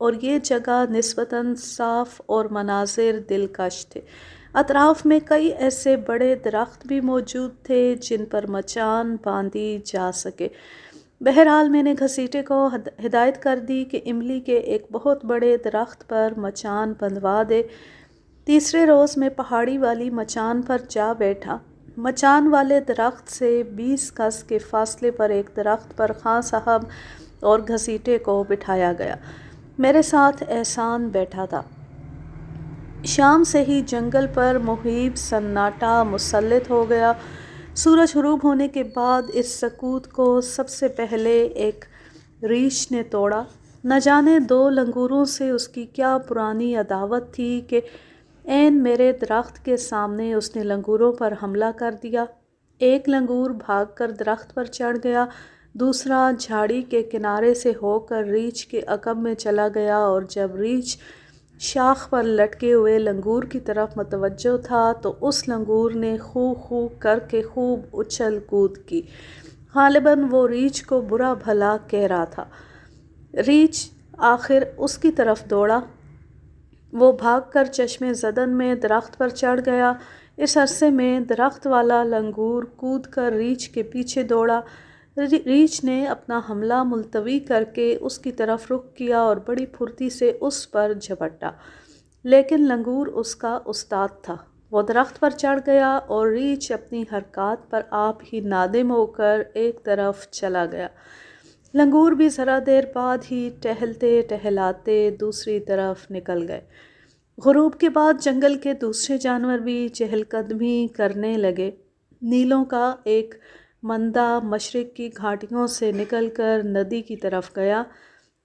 اور یہ جگہ نسبتاً صاف اور مناظر دلکش تھے۔ اطراف میں کئی ایسے بڑے درخت بھی موجود تھے جن پر مچان باندھی جا سکے۔ بہرحال میں نے گھسیٹے کو ہدایت کر دی کہ املی کے ایک بہت بڑے درخت پر مچان بندھوا دے۔ تیسرے روز میں پہاڑی والی مچان پر جا بیٹھا۔ مچان والے درخت سے 20 گز کے فاصلے پر ایک درخت پر خاں صاحب اور گھسیٹے کو بٹھایا گیا۔ میرے ساتھ احسان بیٹھا تھا۔ شام سے ہی جنگل پر مہیب سناٹا مسلط ہو گیا۔ سورج غروب ہونے کے بعد اس سکوت کو سب سے پہلے ایک ریچھ نے توڑا۔ نہ جانے 2 لنگوروں سے اس کی کیا پرانی عداوت تھی کہ عین میرے درخت کے سامنے اس نے لنگوروں پر حملہ کر دیا۔ ایک لنگور بھاگ کر درخت پر چڑھ گیا، دوسرا جھاڑی کے کنارے سے ہو کر ریچھ کے عقب میں چلا گیا، اور جب ریچھ شاخ پر لٹکے ہوئے لنگور کی طرف متوجہ تھا تو اس لنگور نے خو خو کر کے خوب اچھل کود کی۔ غالباً وہ ریچھ کو برا بھلا کہہ رہا تھا۔ ریچھ آخر اس کی طرف دوڑا۔ وہ بھاگ کر چشمے زدن میں درخت پر چڑھ گیا۔ اس عرصے میں درخت والا لنگور کود کر ریچھ کے پیچھے دوڑا۔ ریچھ نے اپنا حملہ ملتوی کر کے اس کی طرف رخ کیا اور بڑی پھرتی سے اس پر جھپٹا، لیکن لنگور اس کا استاد تھا۔ وہ درخت پر چڑھ گیا اور ریچھ اپنی حرکات پر آپ ہی نادم ہو کر ایک طرف چلا گیا۔ لنگور بھی ذرا دیر بعد ہی ٹہلتے ٹہلاتے دوسری طرف نکل گئے۔ غروب کے بعد جنگل کے دوسرے جانور بھی چہل قدمی کرنے لگے۔ نیلوں کا ایک مندہ مشرق کی گھاٹیوں سے نکل کر ندی کی طرف گیا۔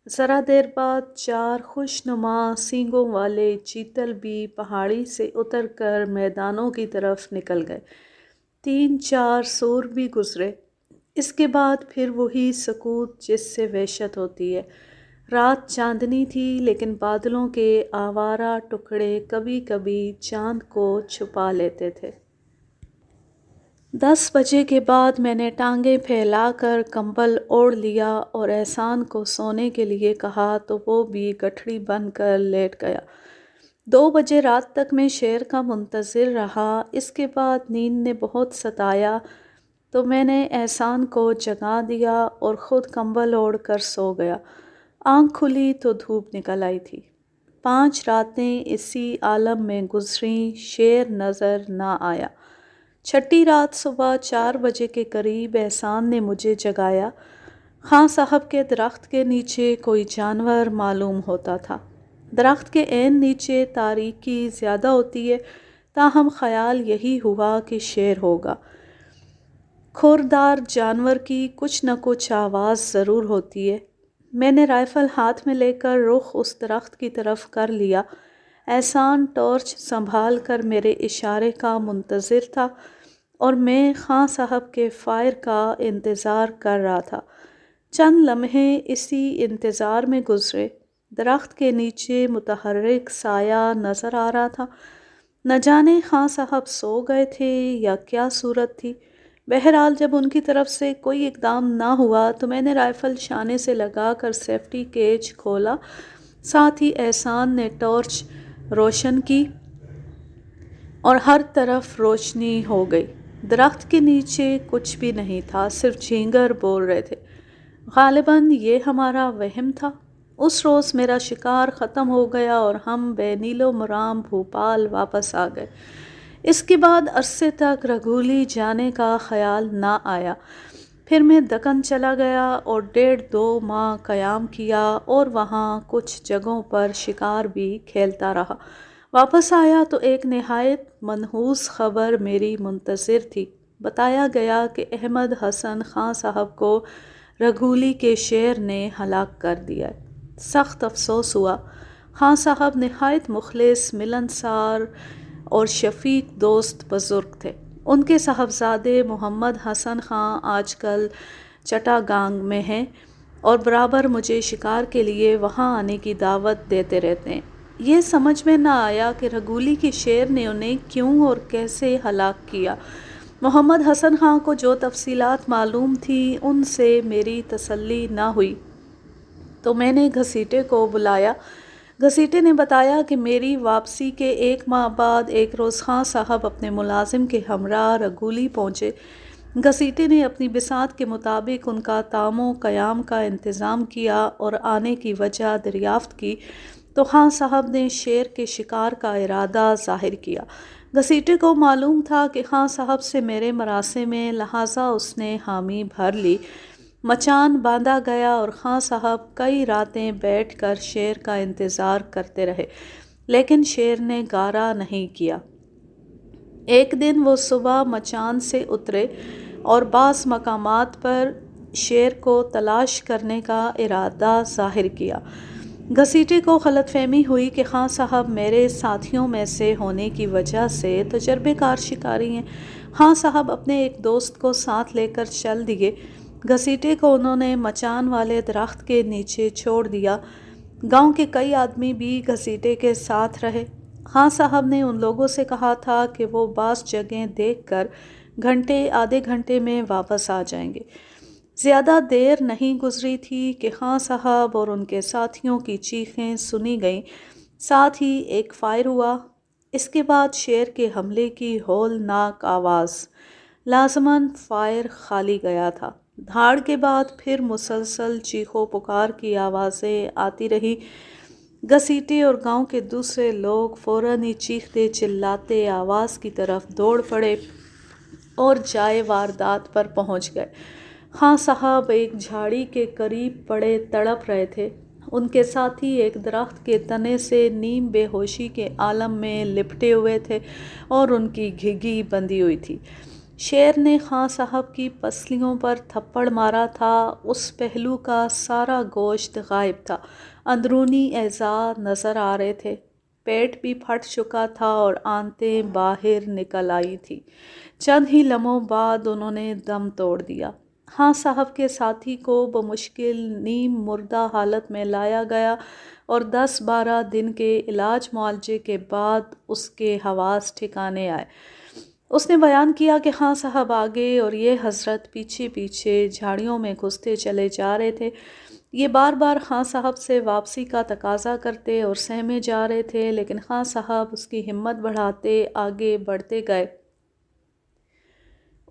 ذرا دیر بعد 4 خوش نما سینگوں والے چیتل بھی پہاڑی سے اتر کر میدانوں کی طرف نکل گئے۔ 3-4 سور بھی گزرے۔ اس کے بعد پھر وہی سکوت جس سے وحشت ہوتی ہے۔ رات چاندنی تھی، لیکن بادلوں کے آوارہ ٹکڑے کبھی کبھی چاند کو چھپا لیتے تھے۔ 10 بجے کے بعد میں نے ٹانگیں پھیلا کر کمبل اوڑھ لیا اور احسان کو سونے کے لیے کہا تو وہ بھی گٹھڑی بن کر لیٹ گیا۔ 2 بجے رات تک میں شیر کا منتظر رہا۔ اس کے بعد نیند نے بہت ستایا تو میں نے احسان کو جگا دیا اور خود کمبل اوڑھ کر سو گیا۔ آنکھ کھلی تو دھوپ نکل آئی تھی۔ 5 راتیں اسی عالم میں گزریں، شیر نظر نہ آیا۔ 6ٹھی رات صبح 4 بجے کے قریب احسان نے مجھے جگایا۔ خاں صاحب کے درخت کے نیچے کوئی جانور معلوم ہوتا تھا۔ درخت کے عین نیچے تاریکی زیادہ ہوتی ہے، تاہم خیال یہی ہوا کہ شیر ہوگا۔ کھوردار جانور کی کچھ نہ کچھ آواز ضرور ہوتی ہے۔ میں نے رائفل ہاتھ میں لے کر رخ اس درخت کی طرف کر لیا۔ احسان ٹارچ سنبھال کر میرے اشارے کا منتظر تھا اور میں خاں صاحب کے فائر کا انتظار کر رہا تھا۔ چند لمحے اسی انتظار میں گزرے۔ درخت کے نیچے متحرک سایہ نظر آ رہا تھا۔ نہ جانے خاں صاحب سو گئے تھے یا کیا صورت تھی۔ بہرحال جب ان کی طرف سے کوئی اقدام نہ ہوا تو میں نے رائفل شانے سے لگا کر سیفٹی کیج کھولا۔ ساتھ ہی احسان نے ٹارچ روشن کی اور ہر طرف روشنی ہو گئی۔ درخت کے نیچے کچھ بھی نہیں تھا، صرف جھینگر بول رہے تھے۔ غالباً یہ ہمارا وہم تھا۔ اس روز میرا شکار ختم ہو گیا اور ہم بے نیل و مرام بھوپال واپس آ گئے۔ اس کے بعد عرصے تک رگھولی جانے کا خیال نہ آیا۔ پھر میں دکن چلا گیا اور 1.5-2 ماہ قیام کیا اور وہاں کچھ جگہوں پر شکار بھی کھیلتا رہا۔ واپس آیا تو ایک نہایت منحوس خبر میری منتظر تھی۔ بتایا گیا کہ احمد حسن خاں صاحب کو رگھولی کے شیر نے ہلاک کر دیا ہے۔ سخت افسوس ہوا۔ خاں صاحب نہایت مخلص، ملنسار اور شفیق دوست بزرگ تھے۔ ان کے صاحبزادے محمد حسن خاں آج کل چٹاگانگ میں ہیں اور برابر مجھے شکار کے لیے وہاں آنے کی دعوت دیتے رہتے ہیں۔ یہ سمجھ میں نہ آیا کہ رگھولی کے شیر نے انہیں کیوں اور کیسے ہلاک کیا۔ محمد حسن خاں کو جو تفصیلات معلوم تھیں ان سے میری تسلی نہ ہوئی۔ تو میں نے گھسیٹے کو بلایا۔ گھسیٹے نے بتایا کہ میری واپسی کے 1 ماہ بعد ایک روز خان صاحب اپنے ملازم کے ہمراہ رگولی پہنچے۔ گھسیٹے نے اپنی بساط کے مطابق ان کا طعام و قیام کا انتظام کیا اور آنے کی وجہ دریافت کی تو خان صاحب نے شیر کے شکار کا ارادہ ظاہر کیا۔ گھسیٹے کو معلوم تھا کہ خان صاحب سے میرے مراسم میں، لہٰذا اس نے حامی بھر لی۔ مچان باندھا گیا اور خان صاحب کئی راتیں بیٹھ کر شیر کا انتظار کرتے رہے، لیکن شیر نے گارا نہیں کیا۔ ایک دن وہ صبح مچان سے اترے اور بعض مقامات پر شیر کو تلاش کرنے کا ارادہ ظاہر کیا۔ گھسیٹے کو غلط فہمی ہوئی کہ خان صاحب میرے ساتھیوں میں سے ہونے کی وجہ سے تجربے کار شکاری ہیں۔ خان صاحب اپنے ایک دوست کو ساتھ لے کر چل دیے۔ گھسیٹے کو انہوں نے مچان والے درخت کے نیچے چھوڑ دیا۔ گاؤں کے کئی آدمی بھی گھسیٹے کے ساتھ رہے۔ خان صاحب نے ان لوگوں سے کہا تھا کہ وہ بعض جگہیں دیکھ کر آدھے گھنٹے میں واپس آ جائیں گے۔ زیادہ دیر نہیں گزری تھی کہ خان صاحب اور ان کے ساتھیوں کی چیخیں سنی گئیں، ساتھ ہی ایک فائر ہوا۔ اس کے بعد شیر کے حملے کی ہولناک آواز۔ لازماً فائر خالی گیا تھا۔ دھاڑ کے بعد پھر مسلسل چیخو پکار کی آوازیں آتی رہی۔ گھسیٹے اور گاؤں کے دوسرے لوگ فوراً ہی چیختے چلاتے آواز کی طرف دوڑ پڑے اور جائے واردات پر پہنچ گئے۔ خان صاحب ایک جھاڑی کے قریب پڑے تڑپ رہے تھے۔ ان کے ساتھی ایک درخت کے تنے سے نیم بے ہوشی کے عالم میں لپٹے ہوئے تھے اور ان کی گھگی بندھی ہوئی تھی۔ شیر نے خان صاحب کی پسلیوں پر تھپڑ مارا تھا۔ اس پہلو کا سارا گوشت غائب تھا، اندرونی اعضاء نظر آ رہے تھے۔ پیٹ بھی پھٹ چکا تھا اور آنتیں باہر نکل آئی تھیں۔ چند ہی لمحوں بعد انہوں نے دم توڑ دیا۔ خان صاحب کے ساتھی کو بمشکل نیم مردہ حالت میں لایا گیا اور 10-12 دن کے علاج معالجے کے بعد اس کے حواس ٹھکانے آئے۔ اس نے بیان کیا کہ خان صاحب آگے اور یہ حضرت پیچھے پیچھے جھاڑیوں میں گھستے چلے جا رہے تھے۔ یہ بار بار خان صاحب سے واپسی کا تقاضا کرتے اور سہمے جا رہے تھے، لیکن خان صاحب اس کی ہمت بڑھاتے آگے بڑھتے گئے۔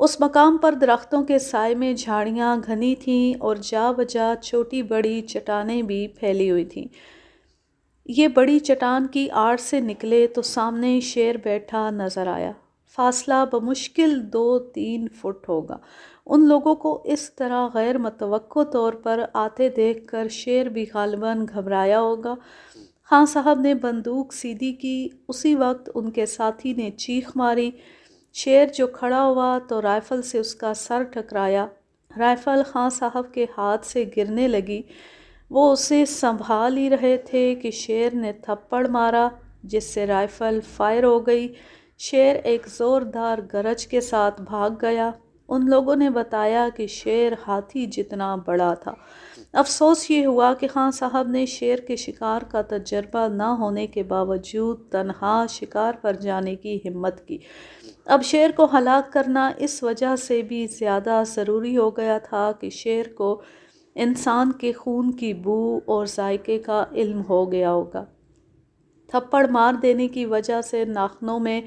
اس مقام پر درختوں کے سائے میں جھاڑیاں گھنی تھیں اور جا بجا چھوٹی بڑی چٹانیں بھی پھیلی ہوئی تھیں۔ یہ بڑی چٹان کی آڑ سے نکلے تو سامنے شیر بیٹھا نظر آیا۔ فاصلہ بمشکل 2-3 فٹ ہوگا۔ ان لوگوں کو اس طرح غیر متوقع طور پر آتے دیکھ کر شیر بھی غالباً گھبرایا ہوگا۔ خان صاحب نے بندوق سیدھی کی، اسی وقت ان کے ساتھی نے چیخ ماری۔ شیر جو کھڑا ہوا تو رائفل سے اس کا سر ٹکرایا۔ رائفل خان صاحب کے ہاتھ سے گرنے لگی۔ وہ اسے سنبھال ہی رہے تھے کہ شیر نے تھپڑ مارا، جس سے رائفل فائر ہو گئی۔ شیر ایک زوردار گرج کے ساتھ بھاگ گیا۔ ان لوگوں نے بتایا کہ شیر ہاتھی جتنا بڑا تھا۔ افسوس یہ ہوا کہ خان صاحب نے شیر کے شکار کا تجربہ نہ ہونے کے باوجود تنہا شکار پر جانے کی ہمت کی۔ اب شیر کو ہلاک کرنا اس وجہ سے بھی زیادہ ضروری ہو گیا تھا کہ شیر کو انسان کے خون کی بو اور ذائقے کا علم ہو گیا ہوگا۔ تھپڑ مار دینے کی وجہ سے ناخنوں میں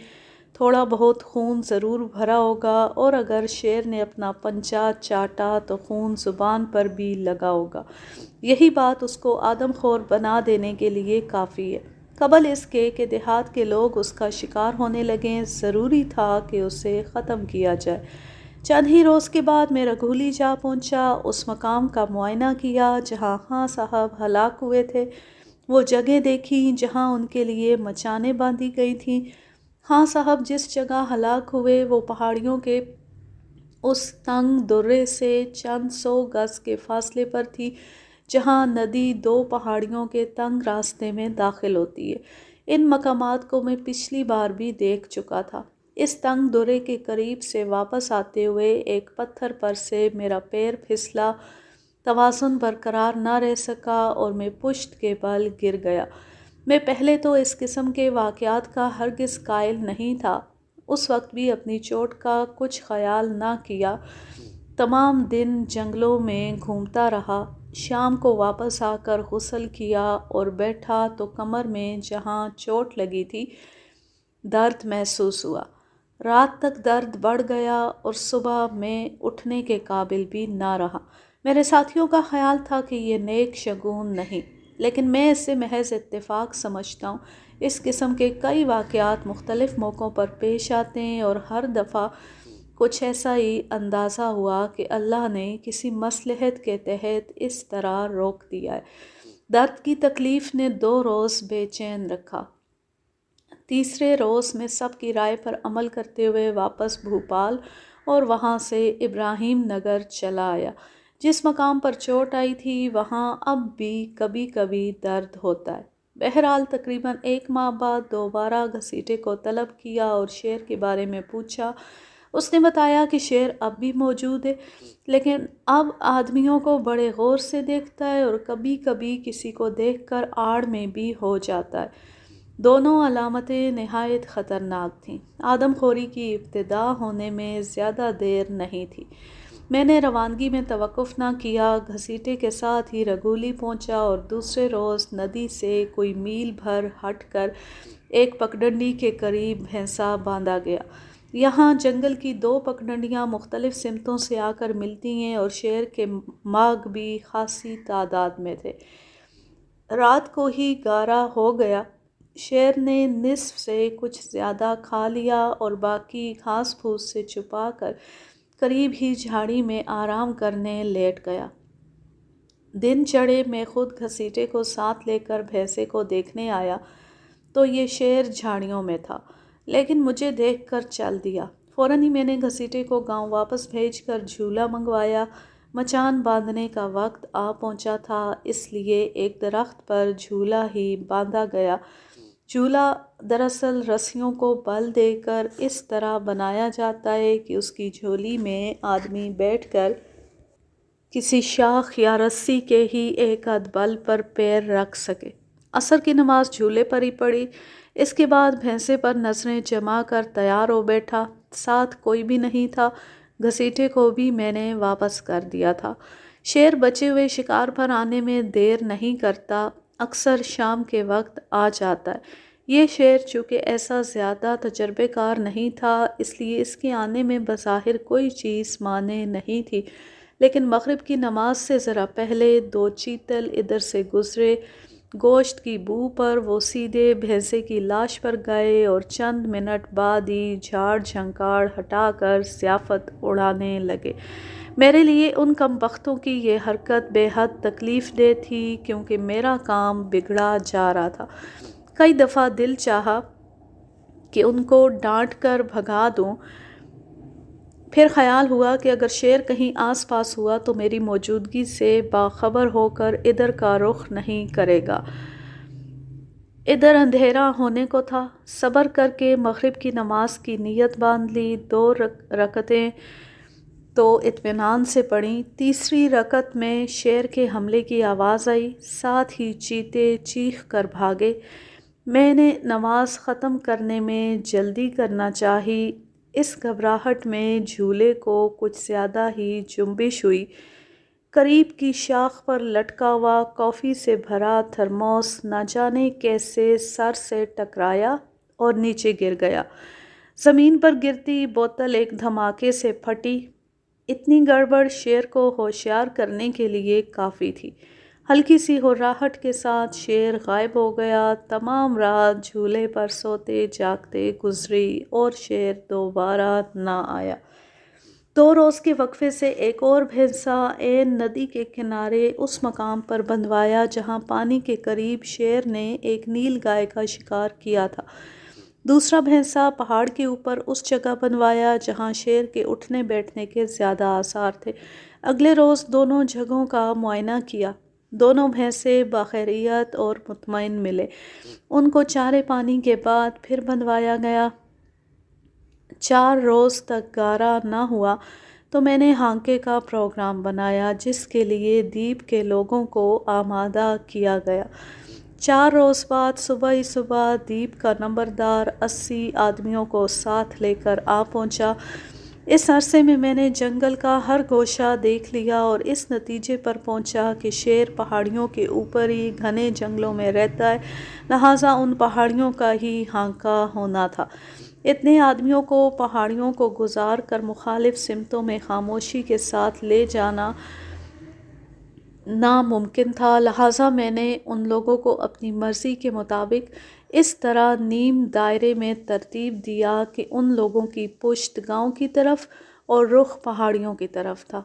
تھوڑا بہت خون ضرور بھرا ہوگا، اور اگر شیر نے اپنا پنجہ چاٹا تو خون زبان پر بھی لگا ہوگا۔ یہی بات اس کو آدم خور بنا دینے کے لیے کافی ہے۔ قبل اس کے کہ دیہات کے لوگ اس کا شکار ہونے لگیں، ضروری تھا کہ اسے ختم کیا جائے۔ چند ہی روز کے بعد میں رگھولی جا پہنچا، اس مقام کا معائنہ کیا جہاں خان صاحب ہلاک ہوئے تھے۔ وہ جگہ دیکھی جہاں ان کے لیے مچانیں باندھی گئی تھیں۔ خان صاحب جس جگہ ہلاک ہوئے وہ پہاڑیوں کے اس تنگ درے سے چند 100 گز کے فاصلے پر تھی، جہاں ندی 2 پہاڑیوں کے تنگ راستے میں داخل ہوتی ہے۔ ان مقامات کو میں پچھلی بار بھی دیکھ چکا تھا۔ اس تنگ درے کے قریب سے واپس آتے ہوئے ایک پتھر پر سے میرا پیر پھسلا، توازن برقرار نہ رہ سکا اور میں پشت کے بل گر گیا۔ میں پہلے تو اس قسم کے واقعات کا ہرگز قائل نہیں تھا۔ اس وقت بھی اپنی چوٹ کا کچھ خیال نہ کیا۔ تمام دن جنگلوں میں گھومتا رہا، شام کو واپس آ کر غسل کیا اور بیٹھا تو کمر میں جہاں چوٹ لگی تھی درد محسوس ہوا۔ رات تک درد بڑھ گیا اور صبح میں اٹھنے کے قابل بھی نہ رہا۔ میرے ساتھیوں کا خیال تھا کہ یہ نیک شگون نہیں، لیکن میں اسے محض اتفاق سمجھتا ہوں۔ اس قسم کے کئی واقعات مختلف موقعوں پر پیش آتے ہیں اور ہر دفعہ کچھ ایسا ہی اندازہ ہوا کہ اللہ نے کسی مصلحت کے تحت اس طرح روک دیا ہے۔ درد کی تکلیف نے 2 روز بے چین رکھا۔ تیسرے روز میں سب کی رائے پر عمل کرتے ہوئے واپس بھوپال اور وہاں سے ابراہیم نگر چلا آیا۔ جس مقام پر چوٹ آئی تھی وہاں اب بھی کبھی کبھی درد ہوتا ہے۔ بہرحال تقریباً 1 ماہ بعد دوبارہ گھسیٹے کو طلب کیا اور شیر کے بارے میں پوچھا۔ اس نے بتایا کہ شیر اب بھی موجود ہے، لیکن اب آدمیوں کو بڑے غور سے دیکھتا ہے اور کبھی کبھی کسی کو دیکھ کر آڑ میں بھی ہو جاتا ہے۔ دونوں علامتیں نہایت خطرناک تھیں۔ آدم خوری کی ابتدا ہونے میں زیادہ دیر نہیں تھی۔ میں نے روانگی میں توقف نہ کیا، گھسیٹے کے ساتھ ہی رگولی پہنچا اور دوسرے روز ندی سے کوئی میل بھر ہٹ کر ایک پگڈنڈی کے قریب بھینسا باندھا گیا۔ یہاں جنگل کی 2 پگڈنڈیاں مختلف سمتوں سے آ کر ملتی ہیں اور شیر کے ماغ بھی خاصی تعداد میں تھے۔ رات کو ہی گارا ہو گیا۔ شیر نے نصف سے کچھ زیادہ کھا لیا اور باقی گھاس پھوس سے چھپا کر قریب ہی جھاڑی میں آرام کرنے لیٹ گیا۔ دن چڑھے میں خود گھسیٹے کو ساتھ لے کر بھینسے کو دیکھنے آیا تو یہ شیر جھاڑیوں میں تھا، لیکن مجھے دیکھ کر چل دیا۔ فوراً ہی میں نے گھسیٹے کو گاؤں واپس بھیج کر جھولا منگوایا۔ مچان باندھنے کا وقت آ پہنچا تھا، اس لیے ایک درخت پر جھولا ہی باندھا گیا۔ جھولا دراصل رسیوں کو بل دے کر اس طرح بنایا جاتا ہے کہ اس کی جھولی میں آدمی بیٹھ کر کسی شاخ یا رسی کے ہی ایک آدھ بل پر پیر رکھ سکے۔ عصر کی نماز جھولے پر ہی پڑھی۔ اس کے بعد بھینسے پر نظریں جما کر تیار ہو بیٹھا۔ ساتھ کوئی بھی نہیں تھا۔ گھسیٹے کو بھی میں نے واپس کر دیا تھا۔ شیر بچے ہوئے شکار پر آنے میں دیر نہیں کرتا، اکثر شام کے وقت آ جاتا ہے۔ یہ شیر چونکہ ایسا زیادہ تجربے کار نہیں تھا، اس لیے اس کے آنے میں بظاہر کوئی چیز مانے نہیں تھی، لیکن مغرب کی نماز سے ذرا پہلے 2 چیتل ادھر سے گزرے۔ گوشت کی بو پر وہ سیدھے بھینسے کی لاش پر گئے اور چند منٹ بعد ہی جھاڑ جھنکاڑ ہٹا کر ضیافت اڑانے لگے۔ میرے لیے ان کم بختوں کی یہ حرکت بے حد تکلیف دہ تھی، کیونکہ میرا کام بگڑا جا رہا تھا۔ کئی دفعہ دل چاہا کہ ان کو ڈانٹ کر بھگا دوں، پھر خیال ہوا کہ اگر شیر کہیں آس پاس ہوا تو میری موجودگی سے باخبر ہو کر ادھر کا رخ نہیں کرے گا۔ ادھر اندھیرا ہونے کو تھا۔ صبر کر کے مغرب کی نماز کی نیت باندھ لی۔ 2 رکعتیں تو اطمینان سے پڑھیں۔ تیسری رکعت میں شیر کے حملے کی آواز آئی، ساتھ ہی چیتے چیخ کر بھاگے۔ میں نے نماز ختم کرنے میں جلدی کرنا چاہی۔ اس گھبراہٹ میں جھولے کو کچھ زیادہ ہی جنبش ہوئی۔ قریب کی شاخ پر لٹکا ہوا کافی سے بھرا تھرموس نہ جانے کیسے سر سے ٹکرایا اور نیچے گر گیا۔ زمین پر گرتی بوتل ایک دھماکے سے پھٹی۔ اتنی گڑبڑ شیر کو ہوشیار کرنے کے لیے کافی تھی۔ ہلکی سی ہرراہٹ کے ساتھ شیر غائب ہو گیا۔ تمام رات جھولے پر سوتے جاگتے گزری اور شیر دوبارہ نہ آیا۔ 2 روز کے وقفے سے ایک اور بھینسا عین ندی کے کنارے اس مقام پر بندھوایا جہاں پانی کے قریب شیر نے ایک نیل گائے کا شکار کیا تھا۔ دوسرا بھینسا پہاڑ کے اوپر اس جگہ بنوایا جہاں شیر کے اٹھنے بیٹھنے کے زیادہ آثار تھے۔ اگلے روز دونوں جگہوں کا معائنہ کیا۔ دونوں بھینسے بخیریت اور مطمئن ملے۔ ان کو چارے پانی کے بعد پھر بندھوایا گیا۔ 4 روز تک گارا نہ ہوا تو میں نے ہانکے کا پروگرام بنایا جس کے لیے دیپ کے لوگوں کو آمادہ کیا گیا۔ 4 روز بعد صبح ہی صبح دیپ کا نمبردار 80 آدمیوں کو ساتھ لے کر آ پہنچا۔ اس عرصے میں میں نے جنگل کا ہر گوشہ دیکھ لیا اور اس نتیجے پر پہنچا کہ شیر پہاڑیوں کے اوپر ہی گھنے جنگلوں میں رہتا ہے، لہٰذا ان پہاڑیوں کا ہی ہانکا ہونا تھا۔ اتنے آدمیوں کو پہاڑیوں کو گزار کر مخالف سمتوں میں خاموشی کے ساتھ لے جانا ناممکن تھا، لہٰذا میں نے ان لوگوں کو اپنی مرضی کے مطابق اس طرح نیم دائرے میں ترتیب دیا کہ ان لوگوں کی پشت گاؤں کی طرف اور رخ پہاڑیوں کی طرف تھا۔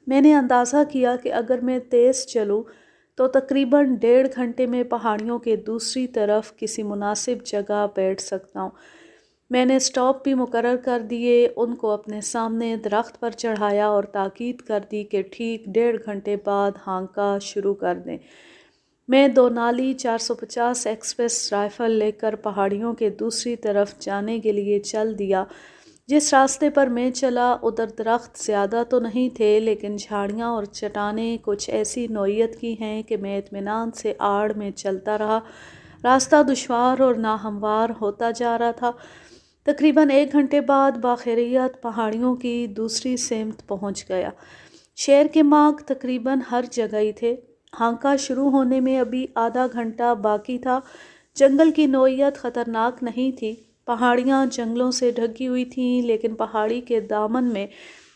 میں نے اندازہ کیا کہ اگر میں تیز چلوں تو تقریباً 1.5 گھنٹے میں پہاڑیوں کے دوسری طرف کسی مناسب جگہ بیٹھ سکتا ہوں۔ میں نے اسٹاپ بھی مقرر کر دیے، ان کو اپنے سامنے درخت پر چڑھایا اور تاکید کر دی کہ ٹھیک 1.5 گھنٹے بعد ہانکا شروع کر دیں۔ میں 2 نالی 450 ایکسپریس رائفل لے کر پہاڑیوں کے دوسری طرف جانے کے لیے چل دیا۔ جس راستے پر میں چلا ادھر درخت زیادہ تو نہیں تھے، لیکن جھاڑیاں اور چٹانیں کچھ ایسی نوعیت کی ہیں کہ میں اطمینان سے آڑ میں چلتا رہا۔ راستہ دشوار اور ناہموار ہوتا جا رہا تھا۔ تقریباً 1 گھنٹے بعد باخیریت پہاڑیوں کی دوسری سمت پہنچ گیا۔ شیر کے مارک تقریباً ہر جگہ ہی تھے۔ ہانکا شروع ہونے میں ابھی آدھا گھنٹہ باقی تھا۔ جنگل کی نوعیت خطرناک نہیں تھی، پہاڑیاں جنگلوں سے ڈھکی ہوئی تھیں، لیکن پہاڑی کے دامن میں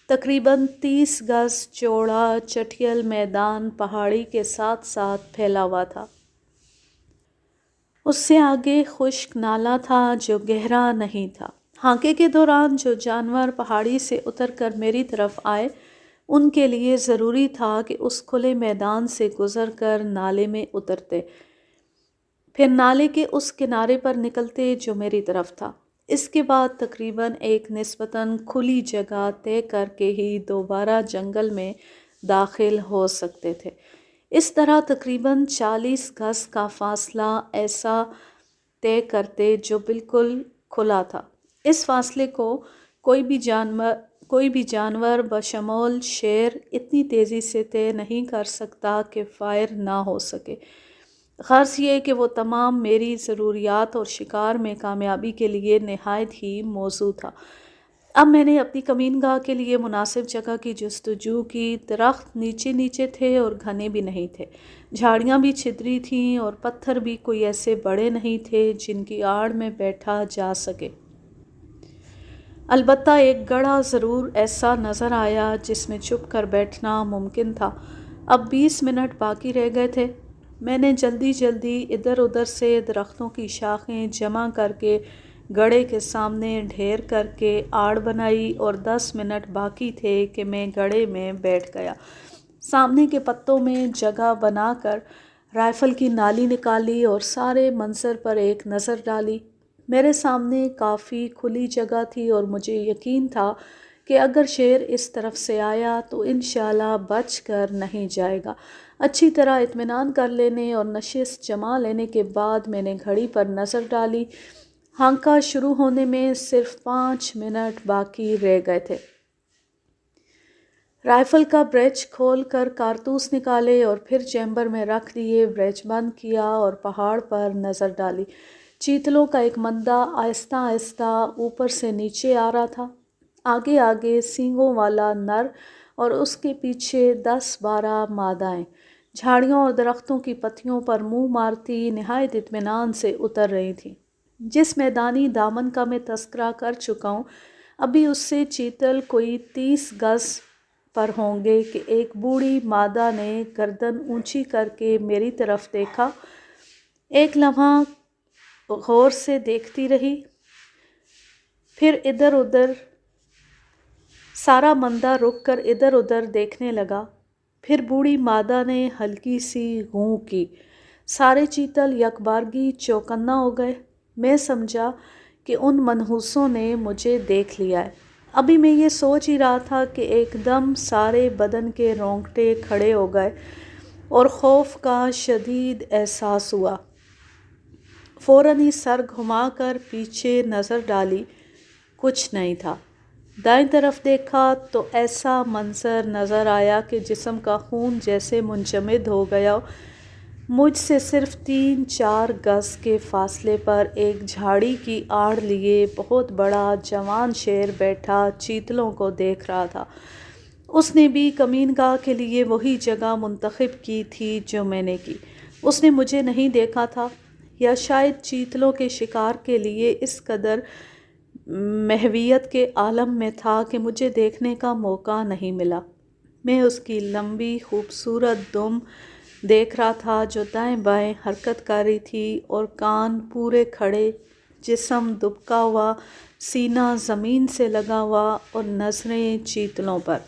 تقریباً 30 گز چوڑا چٹیل میدان پہاڑی کے ساتھ ساتھ پھیلا ہوا تھا۔ اس سے آگے خشک نالا تھا جو گہرا نہیں تھا۔ ہانکے کے دوران جو جانور پہاڑی سے اتر کر میری طرف آئے، ان کے لیے ضروری تھا کہ اس کھلے میدان سے گزر کر نالے میں اترتے، پھر نالے کے اس کنارے پر نکلتے جو میری طرف تھا۔ اس کے بعد تقریباً ایک نسبتاً کھلی جگہ طے کر کے ہی دوبارہ جنگل میں داخل ہو سکتے تھے۔ اس طرح تقریباً 40 گز کا فاصلہ ایسا طے کرتے جو بالکل کھلا تھا۔ اس فاصلے کو کوئی بھی جانور بشمول شیر اتنی تیزی سے طے نہیں کر سکتا کہ فائر نہ ہو سکے۔ غرض یہ کہ وہ تمام میری ضروریات اور شکار میں کامیابی کے لیے نہایت ہی موزوں تھا۔ اب میں نے اپنی کمین گاہ کے لیے مناسب جگہ کی جستجو کی۔ درخت نیچے نیچے تھے اور گھنے بھی نہیں تھے، جھاڑیاں بھی چھتری تھیں اور پتھر بھی کوئی ایسے بڑے نہیں تھے جن کی آڑ میں بیٹھا جا سکے۔ البتہ ایک گڑھا ضرور ایسا نظر آیا جس میں چھپ کر بیٹھنا ممکن تھا۔ اب 20 منٹ باقی رہ گئے تھے۔ میں نے جلدی جلدی ادھر ادھر سے درختوں کی شاخیں جمع کر کے گڑھے کے سامنے ڈھیر کر کے آڑ بنائی اور 10 منٹ باقی تھے کہ میں گڑھے میں بیٹھ گیا۔ سامنے کے پتوں میں جگہ بنا کر رائفل کی نالی نکالی اور سارے منظر پر ایک نظر ڈالی۔ میرے سامنے کافی کھلی جگہ تھی اور مجھے یقین تھا کہ اگر شیر اس طرف سے آیا تو انشاءاللہ بچ کر نہیں جائے گا۔ اچھی طرح اطمینان کر لینے اور نشست جما لینے کے بعد میں نے گھڑی پر نظر ڈالی۔ ہانکا شروع ہونے میں صرف 5 منٹ باقی رہ گئے تھے۔ رائفل کا بریچ کھول کر کارتوس نکالے اور پھر چیمبر میں رکھ دیے، بریچ بند کیا اور پہاڑ پر نظر ڈالی۔ چیتلوں کا ایک مندہ آہستہ آہستہ اوپر سے نیچے آ رہا تھا، آگے آگے سینگوں والا نر اور اس کے پیچھے 10-12 مادائیں، جھاڑیوں اور درختوں کی پتیوں پر منہ مارتی نہایت اطمینان سے اتر رہی تھیں۔ جس میدانی دامن کا میں تذکرہ کر چکا ہوں، ابھی اس سے چیتل کوئی 30 گز پر ہوں گے کہ ایک بوڑھی مادہ نے گردن اونچی کر کے میری طرف دیکھا، ایک لمحہ غور سے دیکھتی رہی، پھر ادھر ادھر سارا مندہ رک کر ادھر ادھر دیکھنے لگا۔ پھر بوڑھی مادہ نے ہلکی سی غوں کی، سارے چیتل یکبارگی چوکنا ہو گئے۔ میں سمجھا کہ ان منحوسوں نے مجھے دیکھ لیا ہے۔ ابھی میں یہ سوچ ہی رہا تھا کہ ایک دم سارے بدن کے رونگٹے کھڑے ہو گئے اور خوف کا شدید احساس ہوا۔ فوراً ہی سر گھما کر پیچھے نظر ڈالی، کچھ نہیں تھا۔ دائیں طرف دیکھا تو ایسا منظر نظر آیا کہ جسم کا خون جیسے منجمد ہو گیا ہو۔ مجھ سے صرف 3-4 گز کے فاصلے پر ایک جھاڑی کی آڑ لیے بہت بڑا جوان شیر بیٹھا چیتلوں کو دیکھ رہا تھا۔ اس نے بھی کمین گاہ کے لیے وہی جگہ منتخب کی تھی جو میں نے کی۔ اس نے مجھے نہیں دیکھا تھا، یا شاید چیتلوں کے شکار کے لیے اس قدر محویت کے عالم میں تھا کہ مجھے دیکھنے کا موقع نہیں ملا۔ میں اس کی لمبی خوبصورت دم دیکھ رہا تھا جو دائیں بائیں حرکت کر رہی تھی، اور کان پورے کھڑے، جسم دبکا ہوا، سینہ زمین سے لگا ہوا، اور نظریں چیتلوں پر۔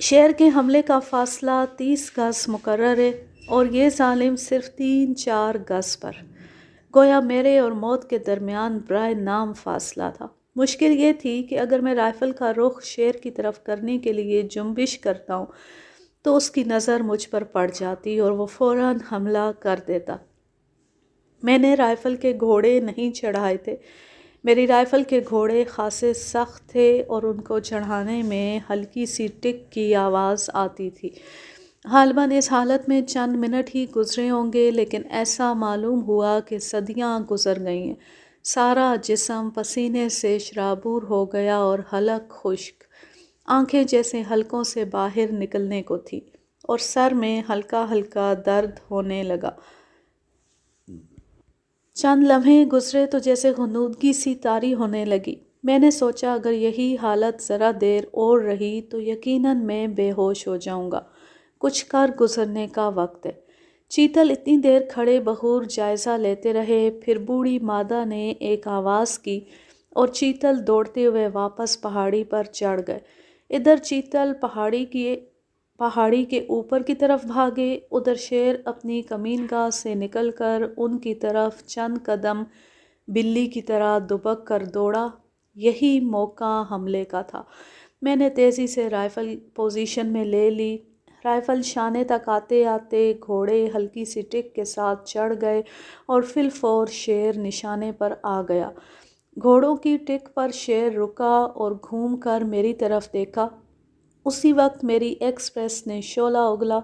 شیر کے حملے کا فاصلہ 30 گز مقرر ہے، اور یہ ظالم صرف 3-4 گز پر، گویا میرے اور موت کے درمیان برائے نام فاصلہ تھا۔ مشکل یہ تھی کہ اگر میں رائفل کا رخ شیر کی طرف کرنے کے لیے جنبش کرتا ہوں تو اس کی نظر مجھ پر پڑ جاتی اور وہ فوراً حملہ کر دیتا۔ میں نے رائفل کے گھوڑے نہیں چڑھائے تھے۔ میری رائفل کے گھوڑے خاصے سخت تھے اور ان کو چڑھانے میں ہلکی سی ٹک کی آواز آتی تھی۔ غالباً اس حالت میں چند منٹ ہی گزرے ہوں گے، لیکن ایسا معلوم ہوا کہ صدیاں گزر گئی ہیں۔ سارا جسم پسینے سے شرابور ہو گیا اور حلق خشک، آنکھیں جیسے حلقوں سے باہر نکلنے کو تھی، اور سر میں ہلکا ہلکا درد ہونے لگا۔ چند لمحے گزرے تو جیسے غنودگی سی طاری ہونے لگی۔ میں نے سوچا اگر یہی حالت ذرا دیر اور رہی تو یقیناً میں بے ہوش ہو جاؤں گا۔ کچھ کر گزرنے کا وقت ہے۔ چیتل اتنی دیر کھڑے بخور جائزہ لیتے رہے، پھر بوڑھی مادہ نے ایک آواز کی اور چیتل دوڑتے ہوئے واپس پہاڑی پر چڑھ گئے۔ ادھر چیتل پہاڑی کے اوپر کی طرف بھاگے، ادھر شیر اپنی کمین گاہ سے نکل کر ان کی طرف چند قدم بلی کی طرح دبک کر دوڑا۔ یہی موقع حملے کا تھا۔ میں نے تیزی سے رائفل پوزیشن میں لے لی۔ رائفل شانے تک آتے آتے گھوڑے ہلکی سی ٹک کے ساتھ چڑھ گئے اور فی الفور شیر نشانے پر آ گیا۔ گھوڑوں کی ٹک پر شیر رکا اور گھوم کر میری طرف دیکھا۔ اسی وقت میری ایکسپریس نے شعلہ اگلا۔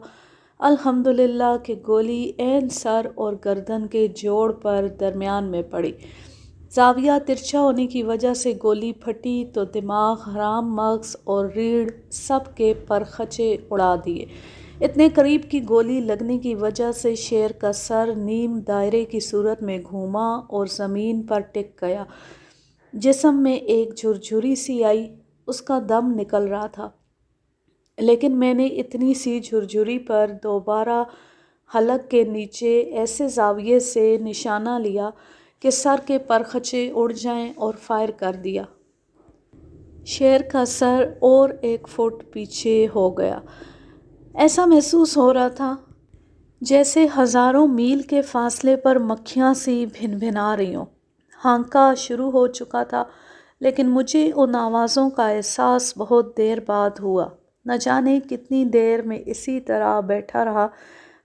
الحمدللہ کہ گولی عین سر اور گردن کے جوڑ پر درمیان میں پڑی۔ زاویہ ترچھا ہونے کی وجہ سے گولی پھٹی تو دماغ، حرام مغز اور ریڑھ سب کے پرخچے اڑا دیے۔ اتنے قریب کی گولی لگنے کی وجہ سے شیر کا سر نیم دائرے کی صورت میں گھوما اور زمین پر ٹک گیا۔ جسم میں ایک جھرجھری سی آئی، اس کا دم نکل رہا تھا، لیکن میں نے اتنی سی جھرجھری پر دوبارہ حلق کے نیچے ایسے زاویے سے نشانہ لیا کہ سر کے پرخچے اڑ جائیں اور فائر کر دیا۔ شیر کا سر اور 1 فٹ پیچھے ہو گیا۔ ایسا محسوس ہو رہا تھا جیسے ہزاروں میل کے فاصلے پر مکھیاں سی بھن بھنا رہی ہوں۔ ہانکا شروع ہو چکا تھا، لیکن مجھے ان آوازوں کا احساس بہت دیر بعد ہوا۔ نہ جانے کتنی دیر میں اسی طرح بیٹھا رہا،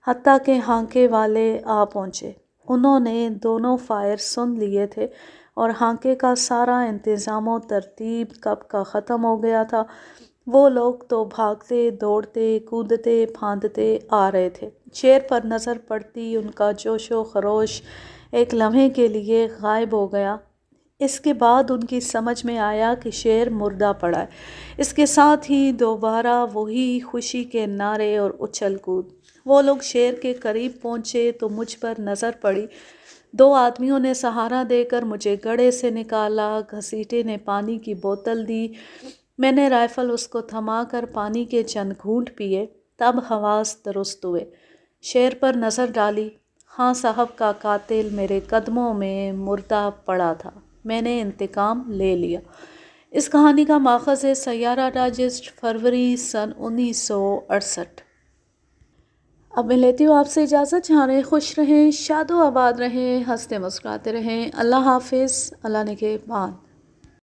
حتیٰ کہ ہانکے والے آ پہنچے۔ انہوں نے دونوں فائر سن لیے تھے اور ہانکے کا سارا انتظام و ترتیب کب کا ختم ہو گیا تھا۔ وہ لوگ تو بھاگتے، دوڑتے، کودتے، پھاندتے آ رہے تھے۔ شیر پر نظر پڑتی ان کا جوش و خروش ایک لمحے کے لیے غائب ہو گیا۔ اس کے بعد ان کی سمجھ میں آیا کہ شیر مردہ پڑا ہے۔ اس کے ساتھ ہی دوبارہ وہی خوشی کے نعرے اور اچھل کود۔ وہ لوگ شیر کے قریب پہنچے تو مجھ پر نظر پڑی۔ 2 آدمیوں نے سہارا دے کر مجھے گڑھے سے نکالا، گھسیٹے نے پانی کی بوتل دی۔ میں نے رائفل اس کو تھما کر پانی کے چند گھونٹ پیے، تب حواس درست ہوئے۔ شیر پر نظر ڈالی۔ خان صاحب کا قاتل میرے قدموں میں مردہ پڑا تھا۔ میں نے انتقام لے لیا۔ اس کہانی کا ماخذ ہے سیارہ ڈائجسٹ، فروری سن 1968۔ اب میں لیتی ہوں آپ سے اجازت۔ جہاں رہیں خوش رہیں، شاد و آباد رہیں، ہنستے مسکراتے رہیں۔ اللہ حافظ، اللہ نگہبان۔